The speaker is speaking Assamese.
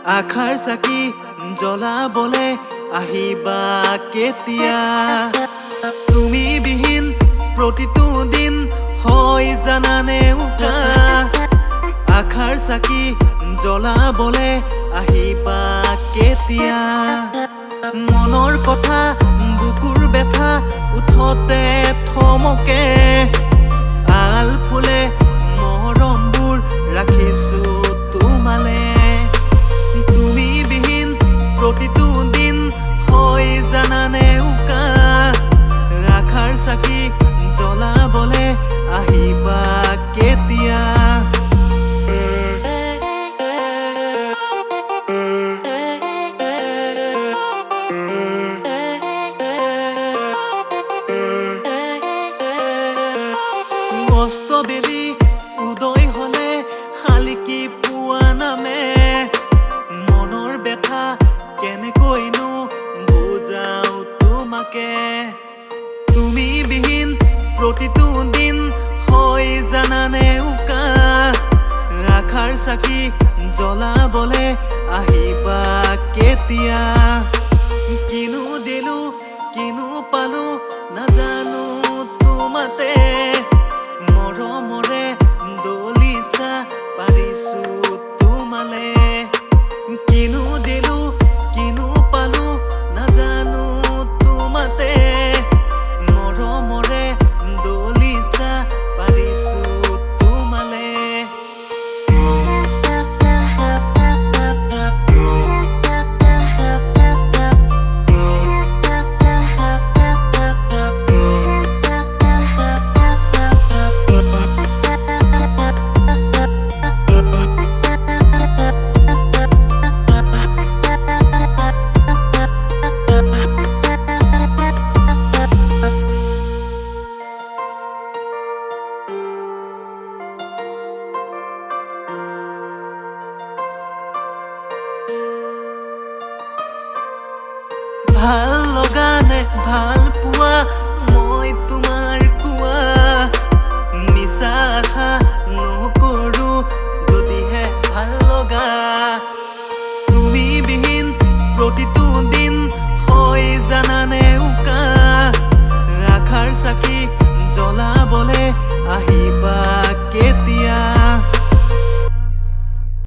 আখাৰ চাকি জ্বলাবলে আহিবা কেতিয়া তুমি বিহীন প্ৰতিটো দিন হয় জানানে উকা আখাৰ চাকি জ্বলাবলে আহিবা কেতিয়া মনৰ কথা বুকুৰ বেথা উঠতে থমকে আল ফুলে মৰমবোৰ ৰাখিছো তোমালে তুমি বিহীন প্ৰতিটো দিন হয় জানানে উকা আখাৰ চাকি জ্বলাবলে আহিবা কেতিয়া অস্তবেলি উদয় হলে শালিকি পুৱা নামে মনৰ বেথা কেনেকৈনো বুজাও তোমাকে তুমি বিহীন প্ৰতিটো দিন হয় জানানে উকা আখাৰ চাকি জ্বলাবলে আহিবা কেতিয়া কিনো দিলো কিনো পালো নাজানো তোমাতে মৰমৰে দলিছা পাৰিছো তোমালে কিনো দিলো কিনো পালো নাজানো তোমাতে মৰমৰে দলিছা পাৰিছো তোমালে ভাল লগা নে ভাল